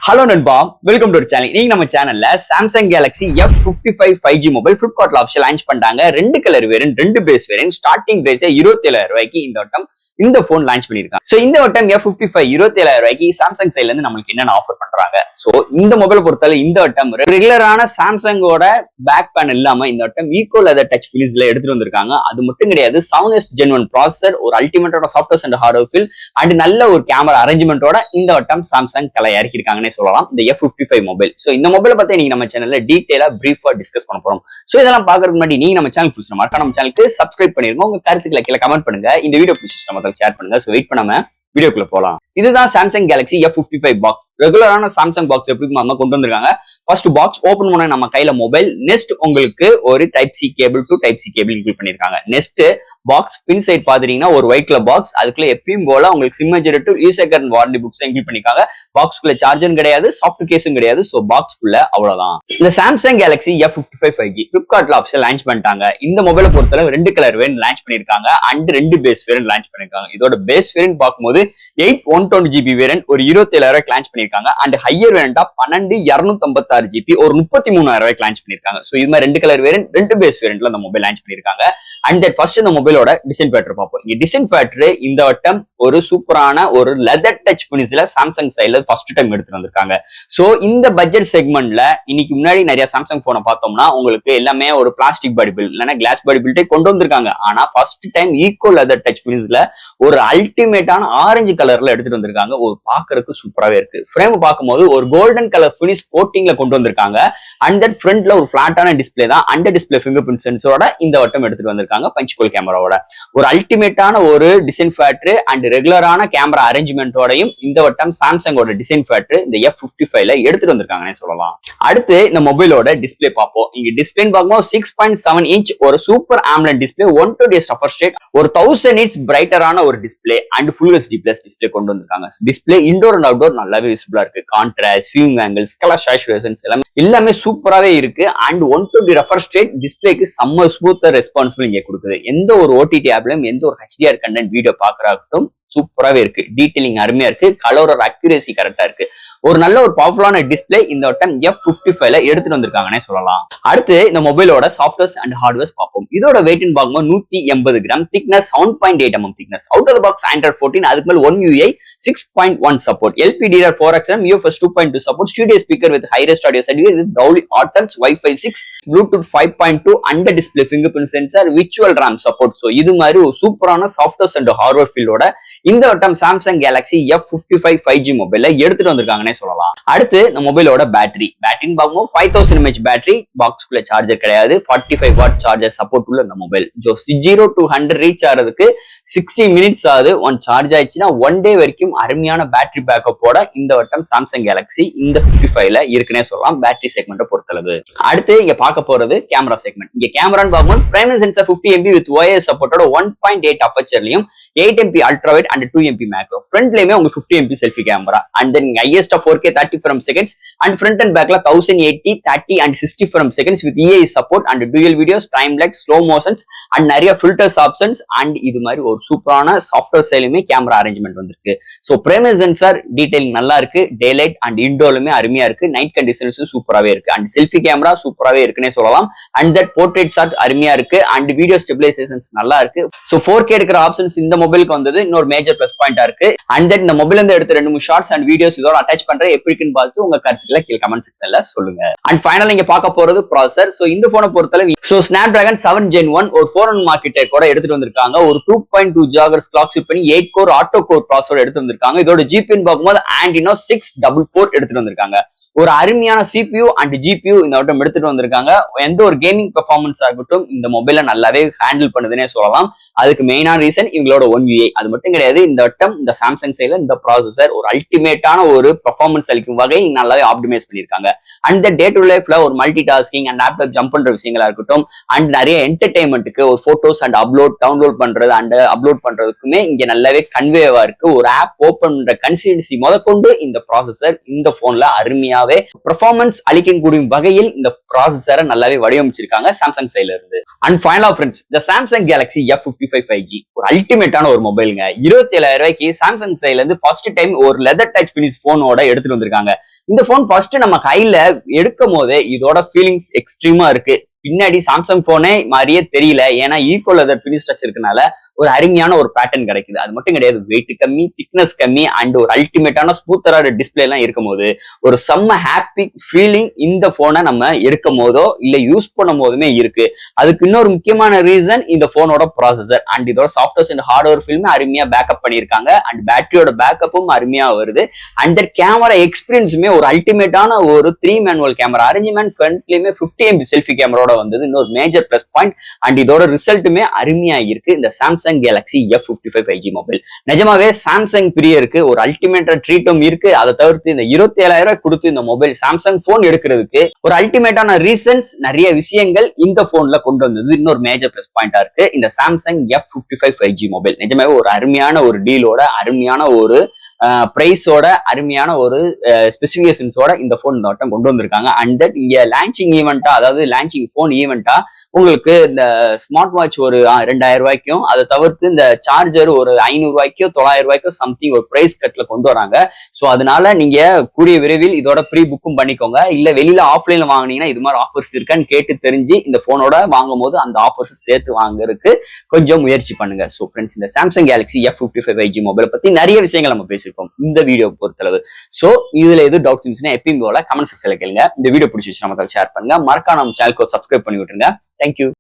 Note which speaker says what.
Speaker 1: Hello நண்பா, welcome to channel. நீங்க நம்ம சேனல்ல Samsung Galaxy F55 5G mobile பிளிப்கார்ட்ல ஆப்ஷன் லான்ச் பண்ணிட்டாங்க. ரெண்டு கலர் வேரியன்ட், ரெண்டு பேஸ் வேரியன்ட், ஸ்டார்டிங் பிரைஸ் 27,000 ரூபாய்க்கு இந்த வட்டம் இந்த போன் லான்ச் பண்ணிருக்காங்க. சோ இந்த வட்டம் F55 27,000 ரூபாய்க்கு சாம்சங் சைட்ல இருந்து நமக்கு என்னென்ன ஆஃபர் பண்றாங்க. சோ இந்த மொபைல் பொறுத்தவரை இந்த வட்டம் ரெகுலரான சாம்சங்கோட பேக் பேன் இல்லாம இந்த வட்டம் ஈகோ லெதர் டச் பினிஷ்ல எடுத்துட்டு வந்திருக்காங்க. அது மட்டும் கிடையாது, 7S Gen 1 ப்ராசஸர், ஒரு அல்டிமேட்டோட software and hardware feel and நல்ல ஒரு கேமரா அரேஞ்ச்மெண்டோட இந்த வட்டம் சாம்சங் கலை இறக்கிருக்காங்கன்னு சொல்லலாம் இந்த F55 மொபைல். சோ இந்த மொபைலை பத்தி நீங்க நம்ம சேனல்ல டீடைலா பிரீஃபா டிஸ்கஸ் பண்ண போறோம். சோ இதெல்லாம் பாக்குறதுக்கு முன்னாடி நீங்க நம்ம சேனல் புதுசா மறக்காம நம்ம சேனலுக்கு சப்ஸ்கிரைப் பண்ணிருங்க. உங்க கருத்துக்களை கீழே கமெண்ட் பண்ணுங்க. இந்த வீடியோ பிடிச்சிருந்தா முதல்ல ஷேர் பண்ணுங்க. சோ வெயிட் பண்ணாம வீடியோக்குள்ள போலாம். இதுதான் சாம்சங் கேலக்ஸி F55 பாக்ஸ். ரெகுலரான சாம்சங் பாக்ஸ் எப்படி கொண்டு வந்திருக்காங்க. ஃபர்ஸ்ட் பாக்ஸ் ஓபன் பண்ண நம்ம கையில மொபைல். நெக்ஸ்ட் உங்களுக்கு ஒரு type C cable to type C cable include பண்ணிருக்காங்க. நெக்ஸ்ட் பாக்ஸ் பின் சைட் பாத்தீங்கன்னா ஒரு ஒயிட் கலர் பாக்ஸ். அதுக்குள்ள எப்பயும் போல உங்களுக்கு sim generator, user guide, warranty books include பண்ணிருக்காங்க. பாக்ஸ்க்குள்ள சார்ஜரும் கிடையாது, சாஃப்ட் கேஸும் கிடையாது. சோ பாக்ஸ்க்குள்ள அவ்வளவுதான். இந்த சாம்சங் கேலக்ஸி F55 5G பிளிப்கார்ட்ல ஆப்ஷன் லான்ச் பண்ணிட்டாங்க. இந்த மொபைலை பொறுத்தவரை ரெண்டு கலர் வேரியன்ட் லான்ச் பண்ணிருக்காங்க அண்ட் ரெண்டு பேஸ் வேரியன்ட் லான்ச் பண்ணிருக்காங்க. இதோட பேஸ் வேரியன்ட் பார்க்கும்போது 8/120GB வேரியன்ட் ஒரு 27,000 ரூபாய்க்கு லான்ச் பண்ணிருக்காங்க. அண்ட் ஹையர் வேரியண்டா 12/256GB ஒரு 33,000 ரூபாய்க்கு லான்ச் பண்ணிருக்காங்க. சோ இது மாதிரி ரெண்டு கலர் வேரியன்ட், ரெண்டு பேஸ் வேரியன்ட்ல அந்த மொபைல் லான்ச் பண்ணிருக்காங்க. அண்ட் தட் ஃபர்ஸ்ட் இந்த மொபைலோட டிசைன் ஃபேக்டர் பார்ப்போம். இந்த டிசைன் ஃபேக்டர் இந்த வட்டம் ஒரு சூப்பரான ஒரு லெதர் டச் பினிஷ்ல சாம்சங் சைடுல ஃபர்ஸ்ட் டைம் எடுத்துட்டு வந்திருக்காங்க. சோ இந்த பட்ஜெட் செக்மெண்ட்ல இன்னைக்கு முன்னாடி நிறைய சாம்சங் போனை பார்த்தோம்னா உங்களுக்கு எல்லாமே ஒரு பிளாஸ்டிக் பாடி பில்ட் இல்லைன்னா கிளாஸ் பாடி பில்டே கொண்டு வந்திருக்காங்க. ஆனா first time eco leather touch பினிஷ்ல ஒரு அல்டிமேட்டான ஆரஞ்சு கலர்ல எடுத்துட்டு வந்திருக்காங்க. ஒரு பாக்குறதுக்கு சூப்பராவே இருக்கு. ஃப்ரேம் பார்க்கும்போது ஒரு கோல்டன் கலர் பினிஷ் கோட்டிங்ல கொண்டு வந்திருக்காங்க. அண்ட் தட் ஃப்ரண்ட்ல ஒரு பிளாட்டான டிஸ்பிளே தான். அண்டர் டிஸ்பிளே ஃபிங்கர் பிரிண்ட் சென்சரோட இந்த வட்டம் எடுத்துட்டு வந்திருக்காங்க. பஞ்ச் கோல் கேமராவோட ஒரு அல்டிமேட்டான ஒரு டிசைன் ஃபேக்டர் அண்ட் ரெகுலரான கேமரா அரேஞ்ச்மெண்டோடையும் இந்த வட்டம் சாம்சங்கோட டிசைன் ஃபேக்டர் இந்த F55ல எடுத்துட்டு வந்திருக்காங்கன்னு சொல்லலாம். அடுத்து இந்த மொபைலோட டிஸ்பிளே பார்ப்போம். இங்க டிஸ்பிளே பார்க்கும்போது 6.7 இன்ச் ஒரு super AMOLED display, 120 refresh rate, ஒரு 1000 நிட்ஸ் பிரைட்டரான ஒரு display and full HD plus display கொண்டு வந்திருக்காங்க. டிஸ்பிளே இன்டோர் அண்ட் அவுட்டோர் நல்லாவே விசிபிளா இருக்கு. கான்ட்ராஸ்ட், வியூவிங் ஆங்கிள்ஸ், கலர் சாச்சுரேஷன்ஸ் எல்லாமே சூப்பராவே இருக்கு. அண்ட் 120 ரெஃப்ரெஷ் ரேட் டிஸ்பிளேக்கு செம்ம ஸ்மூத்தா ரெஸ்பான்சிபிள் இங்க கொடுக்குது. எந்த ஒரு OTT ஆப்லயும் எந்த ஒரு HDR கண்டென்ட் வீடியோ பாக்குறாகட்டும் சூப்பராவே இருக்கு. டீடைலிங் அருமையா இருக்கு. கலரோட அக்யூரேசி கரெக்டா இருக்கு. ஒரு நல்ல ஒரு பவர்ஃபுல்லான டிஸ்பிளே இந்த வட்டம் F55ல எடுத்துட்டு வந்திருக்காங்கன்னே சொல்லலாம். அடுத்து இந்த மொபைலோட சாஃப்ட்வேர்ஸ் அண்ட் ஹார்ட்வேர்ஸ் பார்ப்போம். இதோட வெயிட் பார்க்கும்போது 180 gram, thickness 7.8 mm thickness. Out of the box Android 14, அதுக்கு மேல 1 UI 6.1 support, LPDDR4X, UFS 2.2 support, studio speaker with hi-res audio certificate with Dolby Atmos, Wi-Fi 6, Bluetooth 5.2, under display fingerprint sensor, virtual RAM support. So இது மாதிரி ஒரு சூப்பரான softwares and hardware ஃபீல்டோட இந்த வட்டம் Samsung Galaxy F55 5G மொபைல எடுத்துட்டு வந்திருக்காங்கன்னே சொல்லலாம். அடுத்து இந்த மொபைலோட பேட்டரி பார்க்கும்போது 5000 mAh பேட்டரி, பாக்ஸ்க்குள்ள சார்ஜர் கிடையாது, 45 வாட் சார்ஜர் சப்போர்ட் உள்ள இந்த மொபைல். 0 to 100 ரீச் ஆகிறதுக்கு 60 மினிட்ஸ் ஆகுது. ஒன் சார்ஜ் ஆயிடுச்சுன்னா 1 டே வரைக்கும் அருமையான பேட்டரி பேக்கப்போட இந்த வட்டம் சாம்சங் கேலக்ஸி இந்த 55ல இருக்குன்னே சொல்லலாம் பேட்டரி செக்மெண்ட்டை பொறுத்தளவு. அடுத்து இங்க பார்க்க போறது கேமரா செக்மெண்ட். இங்க கேமரான்னு பார்க்கும்போது primary sensor 50 MP with OIS சப்போர்ட்டோட 1.8 அப்பச்சர்லயும் 8 MP ultra wide and 2 MP macro. ஃப்ரண்ட்லயுமே உங்களுக்கு 50 MP selfie camera and then highest 4K 30 frames seconds and front and பேக்ல 1080, 30 and 60 frames seconds with EI support and dual videos, time lapse, slow motions and நிறைய filters options and இது மாதிரி ஒரு சூப்பரான software சைடுமே camera arrangement வந்திருக்கு. So primary sensor detailing நல்லா இருக்கு. டே லைட் அண்ட் இன்டோருமே அருமையா இருக்கு. நைட் கண்டிஷன்ஸும் சூப்பராகவே இருக்கு. அண்ட் செல்ஃபி கேமரா சூப்பராகவே இருக்குன்னே சொல்லலாம். அண்ட் தட் போர்ட்ரேட் ஷாட் அருமையா இருக்கு. அண்ட் வீடியோ ஸ்டெபிலைசேஷன்ஸ் நல்லா இருக்கு. சோ 4K எடுக்கிற ஆப்ஷன்ஸ் இந்த மொபைலுக்கு வந்தது இன்னொரு மேஜர் பிளஸ் பாயிண்டா இருக்கு. அண்ட் தென் இந்த மொபைல் இருந்து எடுத்த 2-3 ஷார்ட்ஸ் அண்ட் வீடியோஸ் இதோட அட்டாச் பண்றேன். எப்படி இருக்குன்னு பார்த்து உங்க கருத்துக்களை கீழே கமெண்ட் செக்ஷன்ல சொல்லுங்க. அண்ட் ஃபைனலா இங்க பார்க்க போறது ப்ராசஸர். சோ இந்த போனை பொறுத்தளவு Snapdragon 7 Gen 1 ஒரு 400 மார்க்கெட்டை கூட எடுத்துட்டு வந்திருக்காங்க. ஒரு 2.2 GHz கிளாக் ஸ்பீட் பண்ணி 8 கோர் ஆட்டோ கோர் ப்ராசஸர் எடுத்து வந்திருக்காங்க. இதோட GPU பார்க்கும்போது Adreno 644 எடுத்துட்டு வந்திருக்காங்க. ஒரு அருமையான CPU அண்ட் GPU இந்த வட்டம் எடுத்துட்டு வந்திருக்காங்க. எந்த ஒரு கேமிங் பெர்ஃபார்மன்ஸ் ஆகட்டும் இந்த மொபைல நல்லாவே ஹேண்டில் பண்ணுதுன்னே சொல்லலாம். அதுக்கு மெயினான ரீசன் இவங்களோட 1 UI. அது மட்டும் கிடையாது, இந்த வட்டம் இந்த சாம்சங் சைட்ல இந்த ப்ராசஸர் ஒரு அல்டிமேட்டான ஒரு பெர்ஃபார்மன்ஸ் அளிக்கும் வகை நல்லாவே ஆப்டிமைஸ் பண்ணிருக்காங்க. அண்ட் டே டு லைஃப்ல ஒரு multi tasking and laptop jump பண்ற விஷயங்களா இருக்கட்டும் அண்ட் நிறைய என்டர்டைன்மெண்ட்டுக்கு ஒரு போட்டோஸ் அண்ட் டவுன்லோட் பண்றது அண்ட் அப்லோட் பண்றதுக்குமே இங்க நல்லாவே கன்வேவா இருக்கு. ஒரு ஆப் ஓபன் பண்ற கன்சிஸ்டன்சி முதற்கொண்டு இந்த ப்ராசஸர் இந்த போன்ல அருமையாவே பெர்ஃபார்மன்ஸ் அளிக்கக்கூடிய வகையில் இந்த ப்ராசஸரை நல்லாவே வடிவமைச்சிருக்காங்க சாம்சங் சைட்ல இருந்து. அண்ட் ஃபைனலா ஃப்ரெண்ட்ஸ், இந்த சாம்சங் கேலக்ஸி F55 5G ஒரு அல்டிமேட்டான ஒரு மொபைலுங்க. 27,000 ரூபாய்க்கு சாம்சங் சைட்ல இருந்து ஃபர்ஸ்ட் டைம் ஒரு லெதர் டச் பினிஷ் போனோட எடுத்துட்டு வந்திருக்காங்க. இந்த போன் ஃபர்ஸ்ட் நம்ம கையில எடுக்கும் போதே இதோட ஃபீலிங்ஸ் எக்ஸ்ட்ரீமா இருக்கு. பின்னாடி சாம்சங் போனே மாதிரியே தெரியல. ஏன்னா ஈகோ லெதர் பினிஷ் டச் இருக்கனால ஒரு அருமையான ஒரு பேட்டர்ன் கிடைக்குது. அது மட்டும் கிடையாது, வெயிட் கம்மி, திக்னஸ் கம்மி அண்ட் ஒரு அல்டிமேட்டான ஸ்மூத்தரான டிஸ்பிளே எல்லாம் இருக்கும் போது ஒரு செம்ம ஹாப்பி ஃபீலிங் இந்த போனை நம்ம எடுக்கும் போதோ இல்ல யூஸ் பண்ணும் போதுமே இருக்கு. அதுக்கு இன்னொரு முக்கியமான ரீசன் இந்த போனோட ப்ராசஸர் அண்ட் இதோட சாஃப்ட்வேர் அண்ட் ஹார்ட்வேர் ஃபில்மே அருமையா பேக்கப் பண்ணியிருக்காங்க. அண்ட் பேட்டரியோட பேக்கப்பும் அருமையா வருது. அண்ட் கேமரா எக்ஸ்பீரியன்ஸுமே ஒரு அல்டிமேட்டான ஒரு 3 மேனுவல் கேமரா அரேஞ்ச்மெண்ட், ஃப்ரண்ட்லயுமே 50 MP செல்ஃபி கேமரா வந்தது இன்னொரு மேஜர் பிளஸ் பாயிண்ட். அண்ட் இதோட ரிசல்ட்டுமே அருமையா இருக்கு இந்த Samsung Galaxy F55 5G mobile. நிஜமாவே சாம்சங் பிரியருக்கு ஒரு அல்டிமேட்டா ட்ரீட்டும் இருக்கு. அதை தவிர்த்து இந்த 27,000 ரூபாய் கொடுத்து இந்த மொபைல் சாம்சங் போன் எடுக்கிறதுக்கு ஒரு அல்டிமேட்டான ரீசன்ஸ், நிறைய விஷயங்கள் இந்த போன்ல கொண்டு வந்தது இன்னொரு மேஜர் பிளஸ் பாயிண்டா இருக்கு. இந்த சாம்சங் F55 5G மொபைல் நிஜமாவே ஒரு அருமையான ஒரு டீலோட, அருமையான ஒரு பிரைஸோட, அருமையான ஒரு ஸ்பெசிபிகேஷன்ஸோட இந்த போன் இந்த வட்டம் கொண்டு வந்திருக்காங்க. அண்ட் தட் இங்க லான்ச்சிங் ஈவெண்டா, அதாவது லான்ச்சிங் போன் ஈவெண்டா உங்களுக்கு இந்த ஸ்மார்ட் வாட்ச் ஒரு 2,000 ரூபாய்க்கும், அதை தவிர்த்து இந்த சார்ஜர் ஒரு 500 ரூபாய்க்கோ 900 ரூபாய்க்கோ சம்திங் ஒரு பிரைஸ் கட்ல கொண்டு வராங்க. சோ அதனால நீங்க கூடிய விரைவில் இதோட ப்ரீ புக்கும் பண்ணிக்கோங்க. இல்ல வெளியில ஆஃப்லைன்ல வாங்கினீங்கன்னா இது மாதிரி ஆஃபர்ஸ் இருக்கான்னு கேட்டு தெரிஞ்சு இந்த போனோட வாங்கும் போது அந்த ஆஃபர்ஸ் சேர்த்து வாங்குறதுக்கு கொஞ்சம் முயற்சி பண்ணுங்க. சோ ஃப்ரெண்ட்ஸ், இந்த Samsung Galaxy F55 5G mobile பத்தி நிறைய விஷயங்கள் நம்ம பேசியிருக்கோம் இந்த வீடியோ பொறுத்தளவு. சோ இதுல எது டவுட்ஸ் இருந்துச்சுன்னா எப்பயும் போல கமெண்ட் செக்ஷன்ல கேளுங்க. இந்த வீடியோ பிடிச்சிச்சு நம்ம ஷேர் பண்ணுங்க. மறக்காம நம்ம சேனலுக்கு சப்ஸ்கிரைப் பண்ணி விட்டுருங்க. தேங்க்யூ.